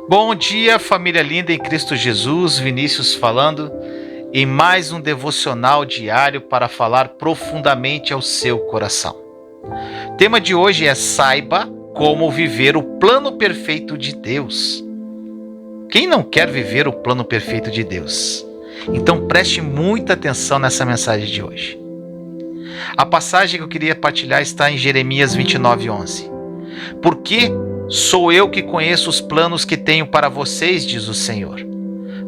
Bom dia, família linda em Cristo Jesus, Vinícius falando, em mais um devocional diário para falar profundamente ao seu coração. O tema de hoje é: saiba como viver o plano perfeito de Deus. Quem não quer viver o plano perfeito de Deus? Então preste muita atenção nessa mensagem de hoje. A passagem que eu queria partilhar está em Jeremias 29:11. Porque sou eu que conheço os planos que tenho para vocês, diz o Senhor.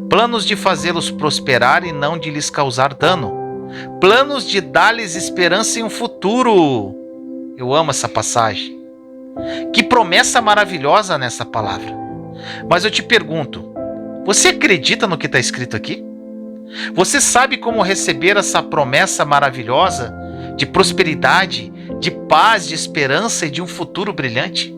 Planos de fazê-los prosperar e não de lhes causar dano. Planos de dar-lhes esperança em um futuro. Eu amo essa passagem. Que promessa maravilhosa nessa palavra. Mas eu te pergunto, você acredita no que está escrito aqui? Você sabe como receber essa promessa maravilhosa de prosperidade, de paz, de esperança e de um futuro brilhante?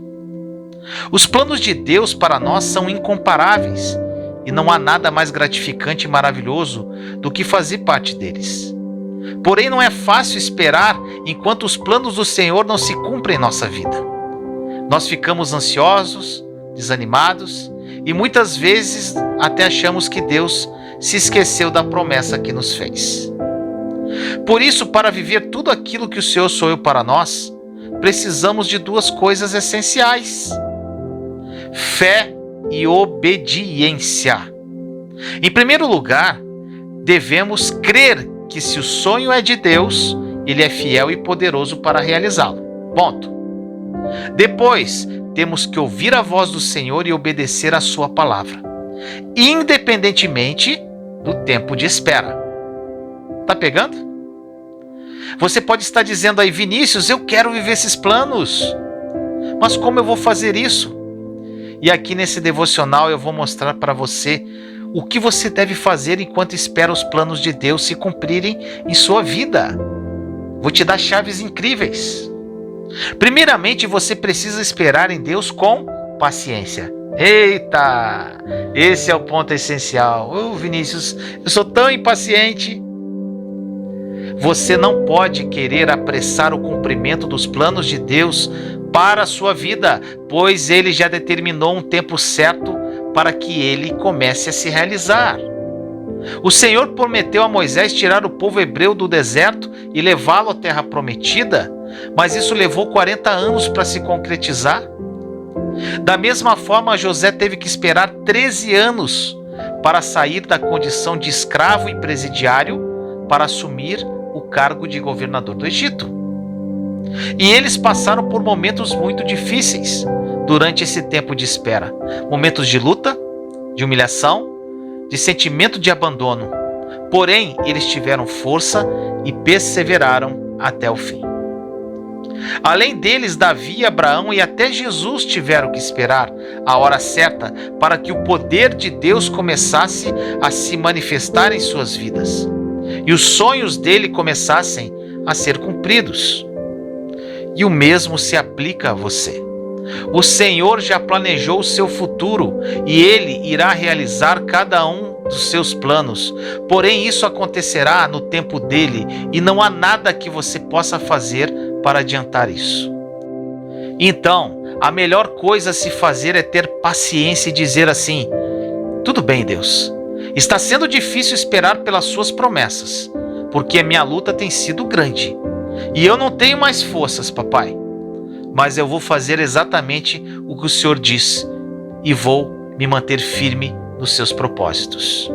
Os planos de Deus para nós são incomparáveis e não há nada mais gratificante e maravilhoso do que fazer parte deles. Porém, não é fácil esperar enquanto os planos do Senhor não se cumprem em nossa vida. Nós ficamos ansiosos, desanimados e muitas vezes até achamos que Deus se esqueceu da promessa que nos fez. Por isso, para viver tudo aquilo que o Senhor sonhou para nós, precisamos de duas coisas essenciais: fé e obediência. Em primeiro lugar, devemos crer que se o sonho é de Deus, Ele é fiel e poderoso para realizá-lo. Ponto. Depois, temos que ouvir a voz do Senhor e obedecer a sua palavra, independentemente do tempo de espera. Tá pegando? Você pode estar dizendo aí: Vinícius, eu quero viver esses planos, mas como eu vou fazer isso? E aqui nesse devocional eu vou mostrar para você o que você deve fazer enquanto espera os planos de Deus se cumprirem em sua vida. Vou te dar chaves incríveis. Primeiramente, você precisa esperar em Deus com paciência. Eita! Esse é o ponto essencial. Vinícius, eu sou tão impaciente. Você não pode querer apressar o cumprimento dos planos de Deus para a sua vida, pois Ele já determinou um tempo certo para que ele comece a se realizar. O Senhor prometeu a Moisés tirar o povo hebreu do deserto e levá-lo à terra prometida, mas isso levou 40 anos para se concretizar. Da mesma forma, José teve que esperar 13 anos para sair da condição de escravo e presidiário para assumir o cargo de governador do Egito. E eles passaram por momentos muito difíceis durante esse tempo de espera. Momentos de luta, de humilhação, de sentimento de abandono. Porém, eles tiveram força e perseveraram até o fim. Além deles, Davi, Abraão e até Jesus tiveram que esperar a hora certa para que o poder de Deus começasse a se manifestar em suas vidas e os sonhos dele começassem a ser cumpridos. E o mesmo se aplica a você. O Senhor já planejou o seu futuro e Ele irá realizar cada um dos seus planos. Porém, isso acontecerá no tempo dele e não há nada que você possa fazer para adiantar isso. Então, a melhor coisa a se fazer é ter paciência e dizer assim: tudo bem, Deus, está sendo difícil esperar pelas suas promessas, porque a minha luta tem sido grande e eu não tenho mais forças, papai. Mas eu vou fazer exatamente o que o Senhor diz e vou me manter firme nos seus propósitos.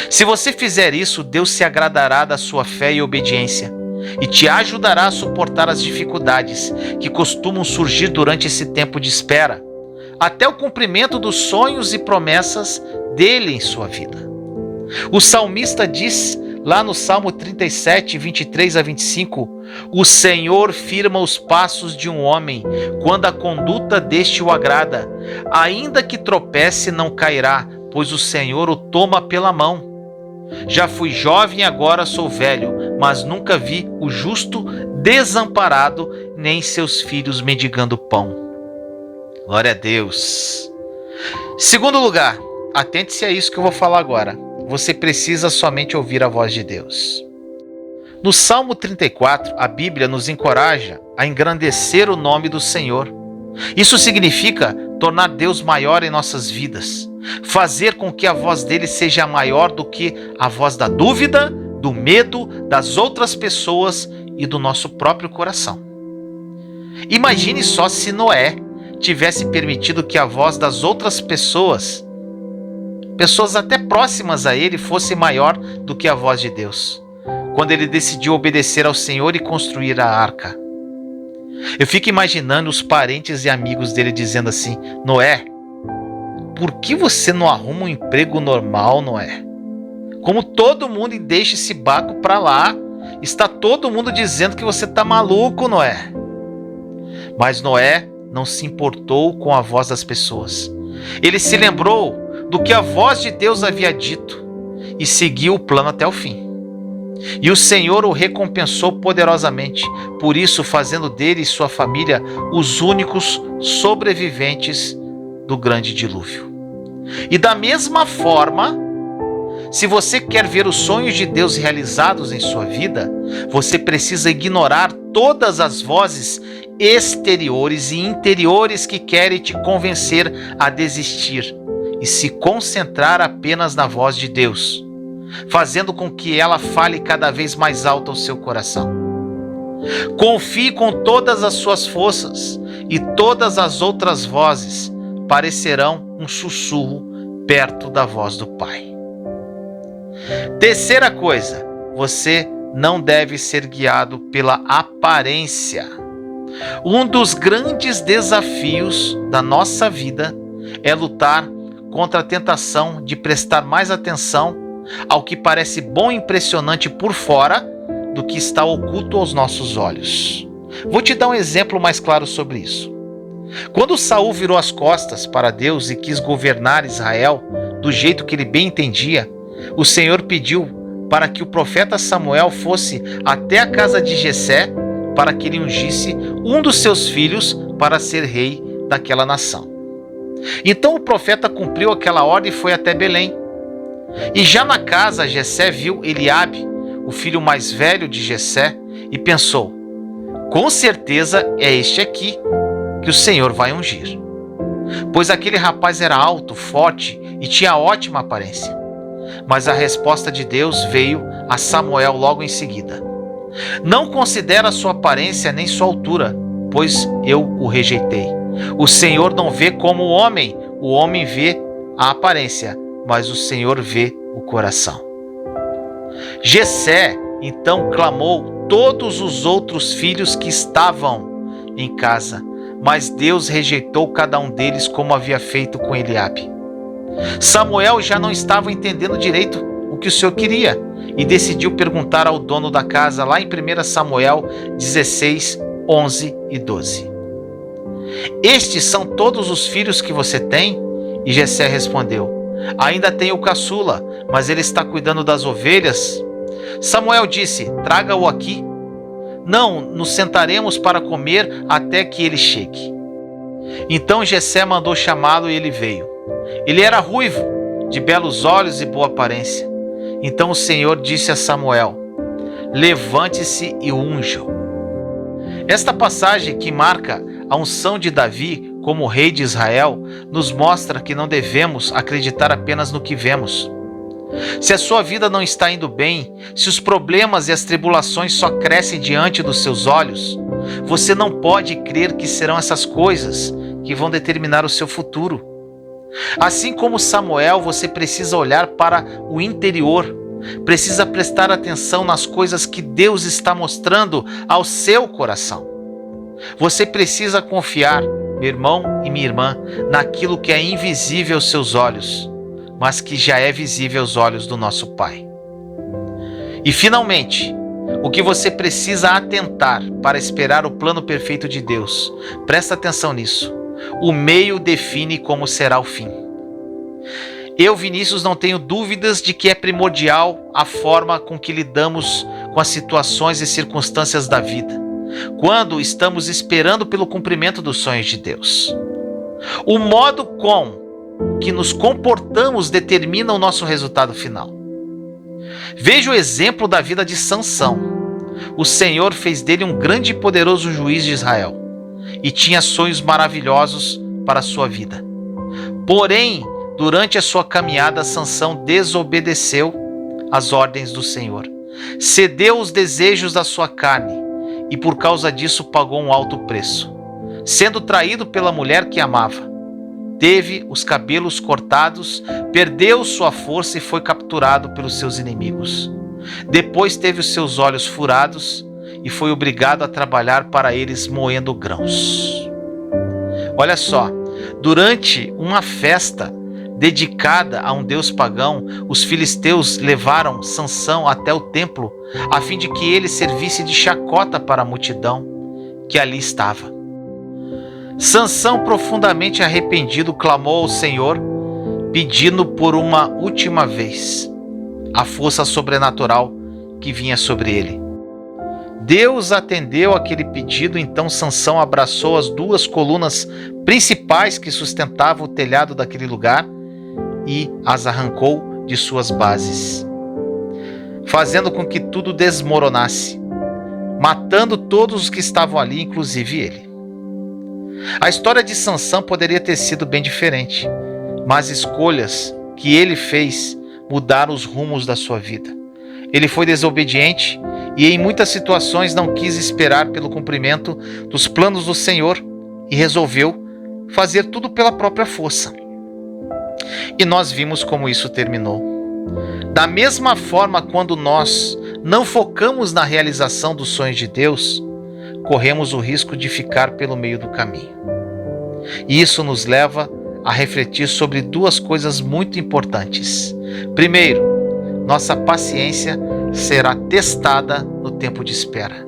Se você fizer isso, Deus se agradará da sua fé e obediência e te ajudará a suportar as dificuldades que costumam surgir durante esse tempo de espera, até o cumprimento dos sonhos e promessas dele em sua vida. O salmista diz lá no Salmo 37, 23 a 25, o Senhor firma os passos de um homem quando a conduta deste o agrada. Ainda que tropece, não cairá, pois o Senhor o toma pela mão. Já fui jovem e agora sou velho, mas nunca vi o justo desamparado, nem seus filhos mendigando pão. Glória a Deus. Segundo lugar, atente-se a isso que eu vou falar agora. Você precisa somente ouvir a voz de Deus. No Salmo 34, a Bíblia nos encoraja a engrandecer o nome do Senhor. Isso significa tornar Deus maior em nossas vidas, fazer com que a voz dele seja maior do que a voz da dúvida, do medo, das outras pessoas e do nosso próprio coração. Imagine só se Noé tivesse permitido que a voz das outras pessoas até próximas a ele, fosse maior do que a voz de Deus, quando ele decidiu obedecer ao Senhor e construir a arca. Eu fico imaginando os parentes e amigos dele dizendo assim: Noé, por que você não arruma um emprego normal, Noé? Como todo mundo, e deixa esse barco para lá. Está todo mundo dizendo que você está maluco, Noé. Mas Noé não se importou com a voz das pessoas. Ele se lembrou do que a voz de Deus havia dito e seguiu o plano até o fim. E o Senhor o recompensou poderosamente, por isso fazendo dele e sua família os únicos sobreviventes do grande dilúvio. E da mesma forma, se você quer ver os sonhos de Deus realizados em sua vida, você precisa ignorar todas as vozes exteriores e interiores que querem te convencer a desistir e se concentrar apenas na voz de Deus, fazendo com que ela fale cada vez mais alto ao seu coração. Confie com todas as suas forças e todas as outras vozes parecerão um sussurro perto da voz do Pai. Terceira coisa, você não deve ser guiado pela aparência. Um dos grandes desafios da nossa vida é lutar contra a tentação de prestar mais atenção ao que parece bom e impressionante por fora do que está oculto aos nossos olhos. Vou te dar um exemplo mais claro sobre isso. Quando Saul virou as costas para Deus e quis governar Israel do jeito que ele bem entendia, o Senhor pediu para que o profeta Samuel fosse até a casa de Jessé para que ele ungisse um dos seus filhos para ser rei daquela nação. Então o profeta cumpriu aquela ordem e foi até Belém. E já na casa, Jessé viu Eliabe, o filho mais velho de Jessé, e pensou: com certeza é este aqui que o Senhor vai ungir. Pois aquele rapaz era alto, forte e tinha ótima aparência. Mas a resposta de Deus veio a Samuel logo em seguida: não considera sua aparência nem sua altura, pois eu o rejeitei. O Senhor não vê como o homem vê a aparência, mas o Senhor vê o coração. Jessé então clamou todos os outros filhos que estavam em casa, mas Deus rejeitou cada um deles como havia feito com Eliabe. Samuel já não estava entendendo direito o que o Senhor queria e decidiu perguntar ao dono da casa lá em 1 Samuel 16, 11 e 12. Estes são todos os filhos que você tem? E Jessé respondeu: ainda tenho o caçula, mas ele está cuidando das ovelhas. Samuel disse: traga-o aqui. Não, nos sentaremos para comer até que ele chegue. Então Jessé mandou chamá-lo e ele veio. Ele era ruivo, de belos olhos e boa aparência. Então o Senhor disse a Samuel: levante-se e unja-o. Esta passagem, que marca a unção de Davi como rei de Israel, nos mostra que não devemos acreditar apenas no que vemos. Se a sua vida não está indo bem, se os problemas e as tribulações só crescem diante dos seus olhos, você não pode crer que serão essas coisas que vão determinar o seu futuro. Assim como Samuel, você precisa olhar para o interior, precisa prestar atenção nas coisas que Deus está mostrando ao seu coração. Você precisa confiar, meu irmão e minha irmã, naquilo que é invisível aos seus olhos, mas que já é visível aos olhos do nosso Pai. E finalmente, o que você precisa atentar para esperar o plano perfeito de Deus, presta atenção nisso: o meio define como será o fim. Eu, Vinícius, não tenho dúvidas de que é primordial a forma com que lidamos com as situações e circunstâncias da vida, quando estamos esperando pelo cumprimento dos sonhos de Deus. O modo com que nos comportamos determina o nosso resultado final. Veja o exemplo da vida de Sansão. O Senhor fez dele um grande e poderoso juiz de Israel, e tinha sonhos maravilhosos para a sua vida. Porém, durante a sua caminhada, Sansão desobedeceu às ordens do Senhor, cedeu aos desejos da sua carne e por causa disso pagou um alto preço, sendo traído pela mulher que amava. Teve os cabelos cortados, perdeu sua força e foi capturado pelos seus inimigos. Depois teve os seus olhos furados e foi obrigado a trabalhar para eles moendo grãos. Olha só, durante uma festa dedicada a um deus pagão, os filisteus levaram Sansão até o templo a fim de que ele servisse de chacota para a multidão que ali estava. Sansão, profundamente arrependido, clamou ao Senhor, pedindo por uma última vez a força sobrenatural que vinha sobre ele. Deus atendeu aquele pedido, então Sansão abraçou as duas colunas principais que sustentavam o telhado daquele lugar e as arrancou de suas bases, fazendo com que tudo desmoronasse, matando todos os que estavam ali, inclusive ele. A história de Sansão poderia ter sido bem diferente, mas escolhas que ele fez mudaram os rumos da sua vida. Ele foi desobediente e em muitas situações não quis esperar pelo cumprimento dos planos do Senhor e resolveu fazer tudo pela própria força. E nós vimos como isso terminou. Da mesma forma, quando nós não focamos na realização dos sonhos de Deus, corremos o risco de ficar pelo meio do caminho. E isso nos leva a refletir sobre duas coisas muito importantes. Primeiro, nossa paciência será testada no tempo de espera.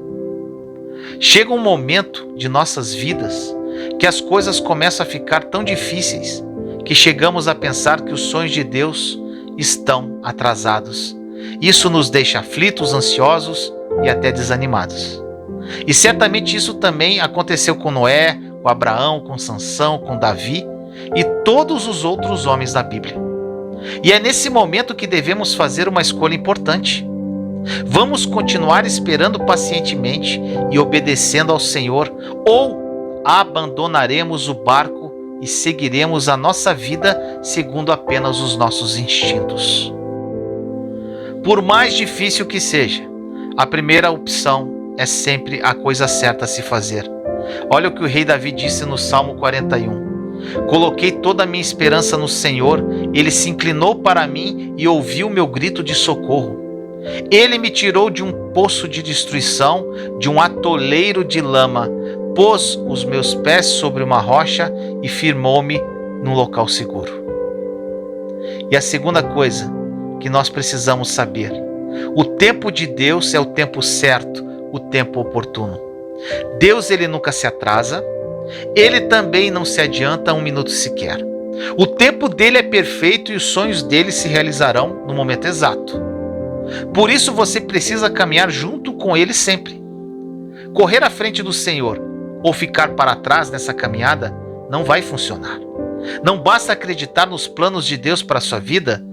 Chega um momento de nossas vidas que as coisas começam a ficar tão difíceis que chegamos a pensar que os sonhos de Deus estão atrasados. Isso nos deixa aflitos, ansiosos e até desanimados. E certamente isso também aconteceu com Noé, com Abraão, com Sansão, com Davi e todos os outros homens da Bíblia. E é nesse momento que devemos fazer uma escolha importante. Vamos continuar esperando pacientemente e obedecendo ao Senhor, ou abandonaremos o barco e seguiremos a nossa vida segundo apenas os nossos instintos? Por mais difícil que seja, a primeira opção é sempre a coisa certa a se fazer. Olha o que o rei Davi disse no Salmo 41. Coloquei toda a minha esperança no Senhor, Ele se inclinou para mim e ouviu meu grito de socorro. Ele me tirou de um poço de destruição, de um atoleiro de lama, pôs os meus pés sobre uma rocha e firmou-me num local seguro. E a segunda coisa que nós precisamos saber: o tempo de Deus é o tempo certo, o tempo oportuno. Deus, ele nunca se atrasa, ele também não se adianta um minuto sequer. O tempo dele é perfeito e os sonhos dele se realizarão no momento exato. Por isso você precisa caminhar junto com ele sempre. Correr à frente do Senhor ou ficar para trás nessa caminhada não vai funcionar. Não basta acreditar nos planos de Deus para a sua vida,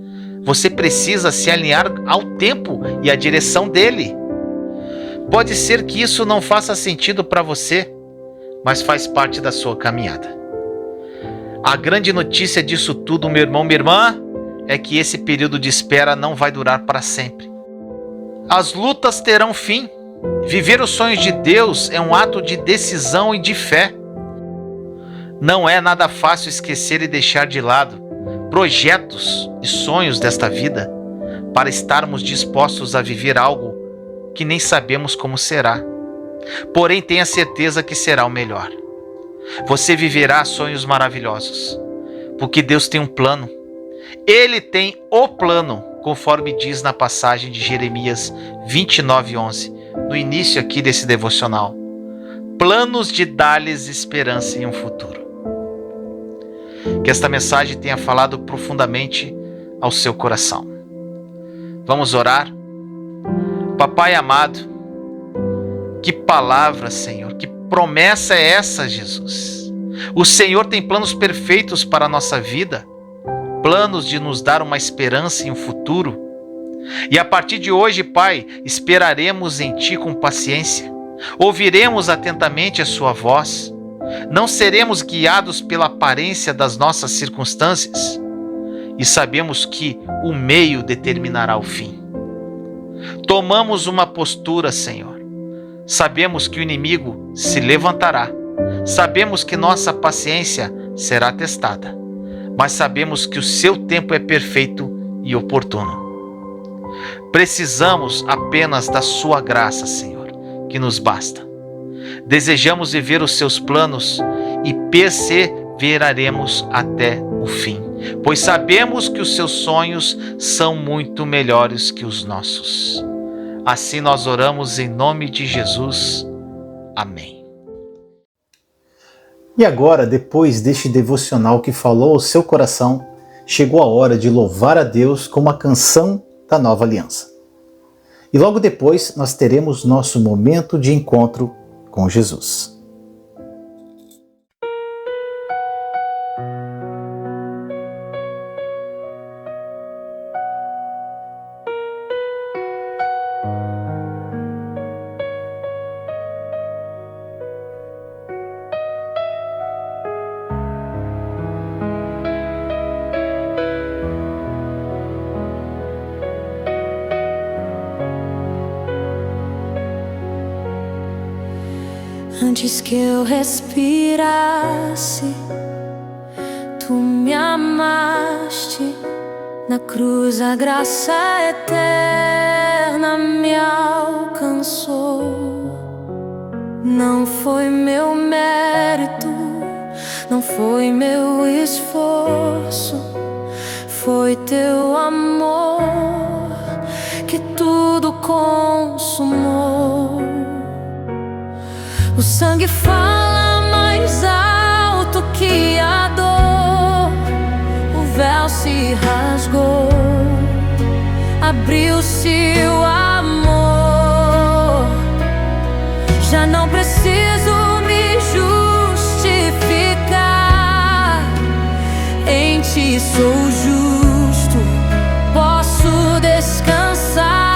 você precisa se alinhar ao tempo e à direção dele. Pode ser que isso não faça sentido para você, mas faz parte da sua caminhada. A grande notícia disso tudo, meu irmão, minha irmã, é que esse período de espera não vai durar para sempre. As lutas terão fim. Viver os sonhos de Deus é um ato de decisão e de fé. Não é nada fácil esquecer e deixar de lado projetos e sonhos desta vida para estarmos dispostos a viver algo que nem sabemos como será. Porém, tenha certeza que será o melhor. Você viverá sonhos maravilhosos, porque Deus tem um plano. Ele tem o plano, conforme diz na passagem de Jeremias 29:11, no início aqui desse devocional. Planos de dar-lhes esperança em um futuro. Que esta mensagem tenha falado profundamente ao seu coração. Vamos orar? Papai amado, que palavra, Senhor, que promessa é essa, Jesus? O Senhor tem planos perfeitos para a nossa vida, planos de nos dar uma esperança em um futuro. E a partir de hoje, Pai, esperaremos em Ti com paciência, ouviremos atentamente a Sua voz, Não seremos guiados pela aparência das nossas circunstâncias e sabemos que o meio determinará o fim. Tomamos uma postura, Senhor. Sabemos que o inimigo se levantará. Sabemos que nossa paciência será testada, mas sabemos que o seu tempo é perfeito e oportuno. Precisamos apenas da sua graça, Senhor, que nos basta. Desejamos viver os seus planos e perseveraremos até o fim, pois sabemos que os seus sonhos são muito melhores que os nossos. Assim nós oramos em nome de Jesus. Amém. E agora, depois deste devocional que falou ao seu coração, chegou a hora de louvar a Deus com uma canção da Nova Aliança. E logo depois nós teremos nosso momento de encontro com Jesus. Antes que eu respirasse, tu me amaste. Na cruz a graça eterna me alcançou. Não foi meu mérito, não foi meu esforço, foi teu amor que tudo consumou. O sangue fala mais alto que a dor. O véu se rasgou, abriu-se o amor. Já não preciso me justificar. Em ti sou justo, posso descansar.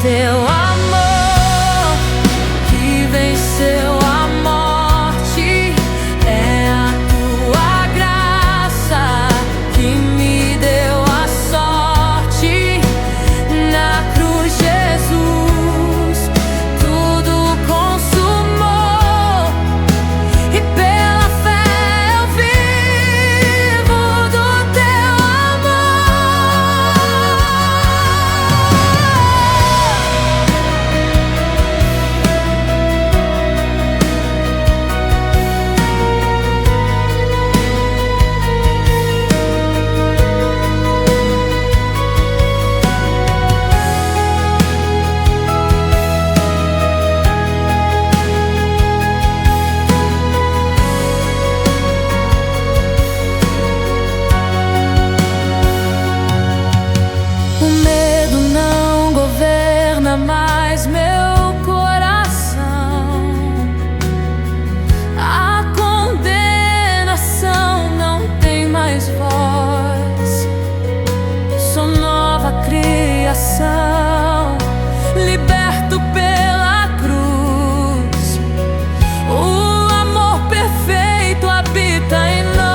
Teu amor que venceu a morte, é a tua graça que me deu a sorte. Na cruz Jesus tudo consumou, e pela fé eu vivo do teu amor. O medo não governa mais meu coração. A condenação não tem mais voz. Sou nova criação, liberto pela cruz. O amor perfeito habita em nós.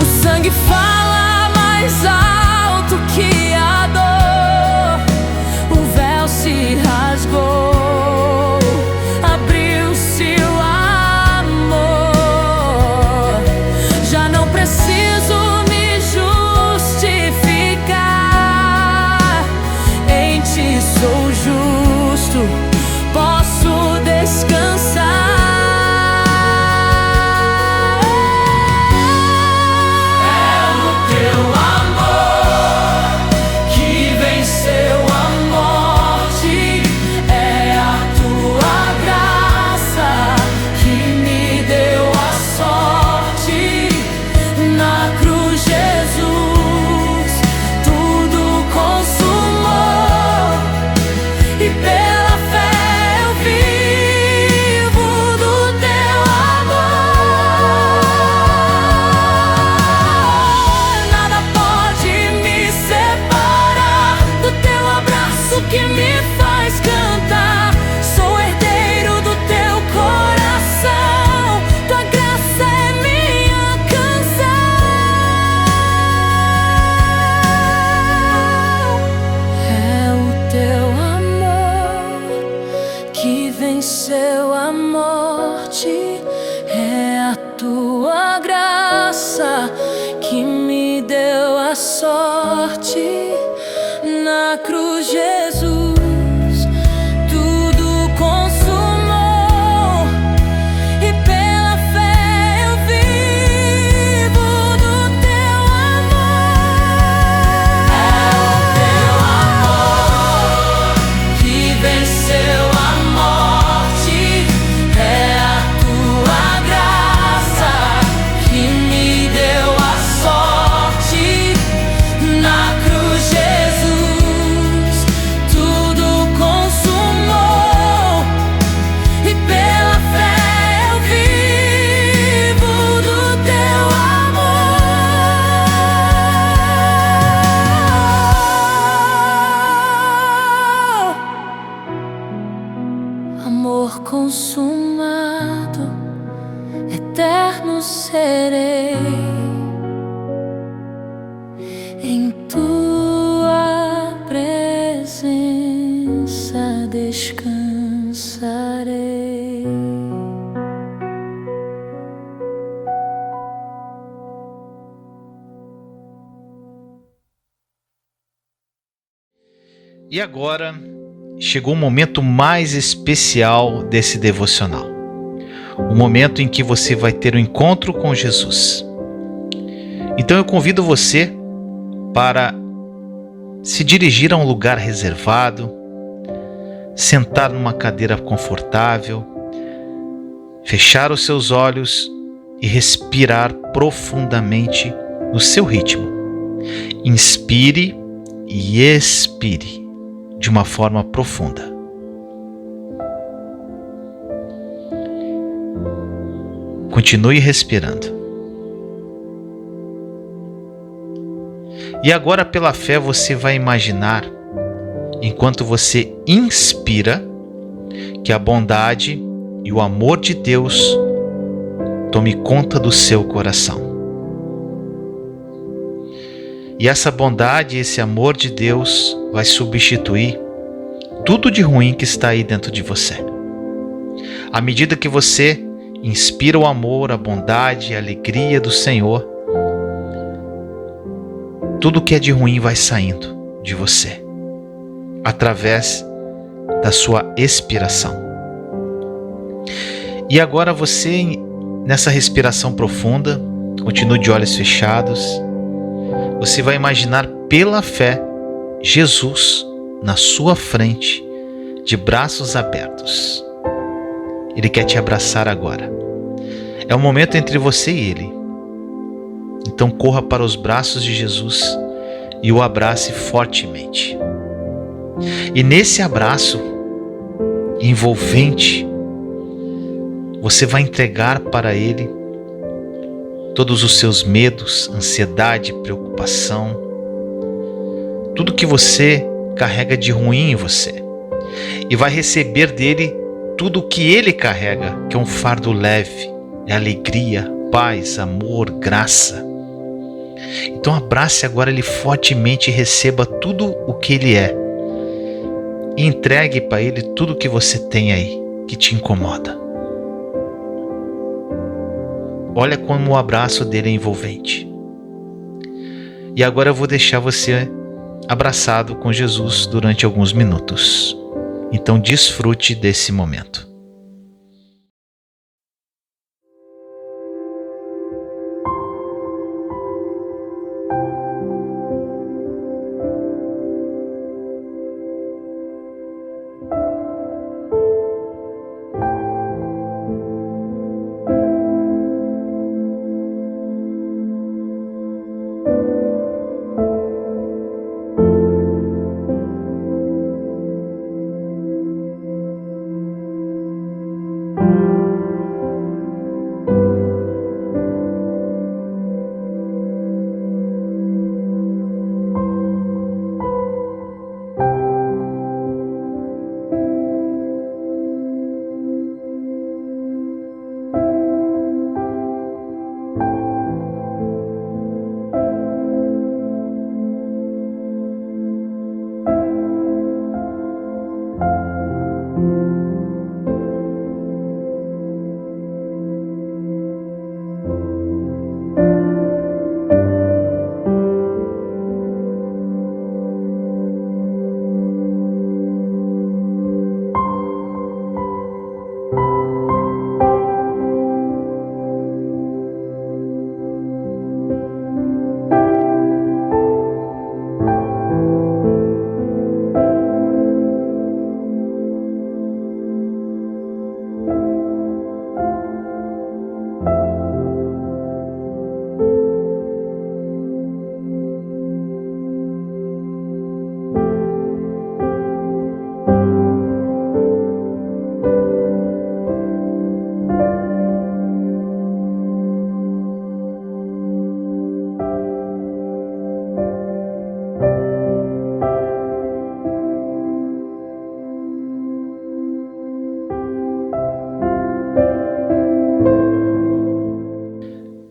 O sangue fala mais alto que a dor. O véu se rasgou, abriu-se o amor. Já não preciso me justificar. Em ti sou justo, posso descansar. Teu amor que venceu a morte, é a tua graça que me deu a sorte. Na cruz Jesus tudo consumou, e que me faz cantar. Sou herdeiro do teu coração, tua graça é minha canção. É o teu amor que venceu a morte, é a tua graça que me deu a sorte. Na cruz Jesus tudo consumou, e pela fé eu vivo do teu amor. É o teu amor que venceu a morte, é a tua graça que me deu a sorte. Na cruz Jesus tudo consumou, e pela fé eu vivo do teu amor. Amor consumado, eterno serei, em tua presença descansarei. E agora chegou o momento mais especial desse devocional. O momento em que você vai ter um encontro com Jesus. Então eu convido você para se dirigir a um lugar reservado, sentar numa cadeira confortável, fechar os seus olhos e respirar profundamente no seu ritmo. Inspire e expire de uma forma profunda. Continue respirando. E agora, pela fé, você vai imaginar, enquanto você inspira, que a bondade e o amor de Deus tome conta do seu coração. E essa bondade e esse amor de Deus vai substituir tudo de ruim que está aí dentro de você. À medida que você inspira o amor, a bondade e a alegria do Senhor, tudo que é de ruim vai saindo de você, através da sua expiração. E agora você, nessa respiração profunda, continue de olhos fechados. Você vai imaginar pela fé Jesus na sua frente, de braços abertos. Ele quer te abraçar agora. É um momento entre você e Ele. Então corra para os braços de Jesus e o abrace fortemente. E nesse abraço envolvente, você vai entregar para Ele todos os seus medos, ansiedade, preocupação, tudo que você carrega de ruim em você, e vai receber dele tudo o que ele carrega, que é um fardo leve, é alegria, paz, amor, graça. Então abrace agora ele fortemente e receba tudo o que ele é, e entregue para ele tudo que você tem aí que te incomoda. Olha como o abraço dele é envolvente. E agora eu vou deixar você abraçado com Jesus durante alguns minutos. Então desfrute desse momento.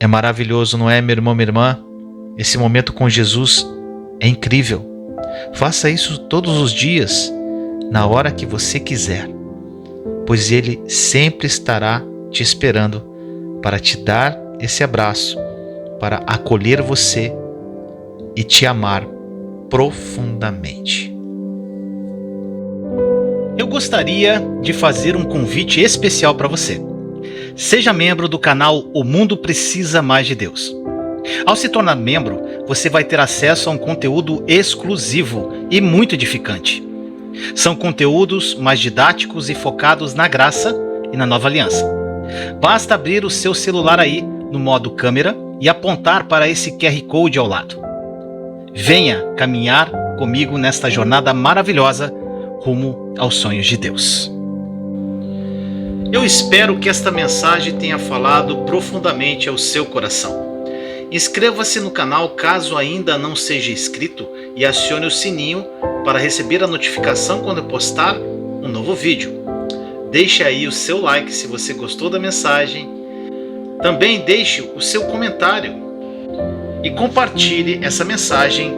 É maravilhoso, não é, meu irmão, minha irmã? Esse momento com Jesus é incrível. Faça isso todos os dias, na hora que você quiser, pois Ele sempre estará te esperando para te dar esse abraço, para acolher você e te amar profundamente. Eu gostaria de fazer um convite especial para você. Seja membro do canal O Mundo Precisa Mais de Deus. Ao se tornar membro, você vai ter acesso a um conteúdo exclusivo e muito edificante. São conteúdos mais didáticos e focados na graça e na nova aliança. Basta abrir o seu celular aí no modo câmera e apontar para esse QR Code ao lado. Venha caminhar comigo nesta jornada maravilhosa rumo aos sonhos de Deus. Eu espero que esta mensagem tenha falado profundamente ao seu coração. Inscreva-se no canal caso ainda não seja inscrito e acione o sininho para receber a notificação quando eu postar um novo vídeo. Deixe aí o seu like se você gostou da mensagem. Também deixe o seu comentário e compartilhe essa mensagem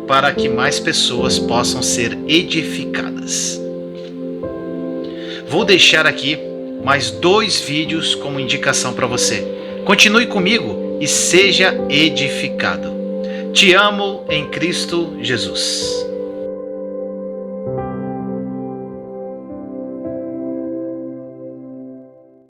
para que mais pessoas possam ser edificadas. Vou deixar aqui mais 2 vídeos como indicação para você. Continue comigo e seja edificado. Te amo em Cristo Jesus.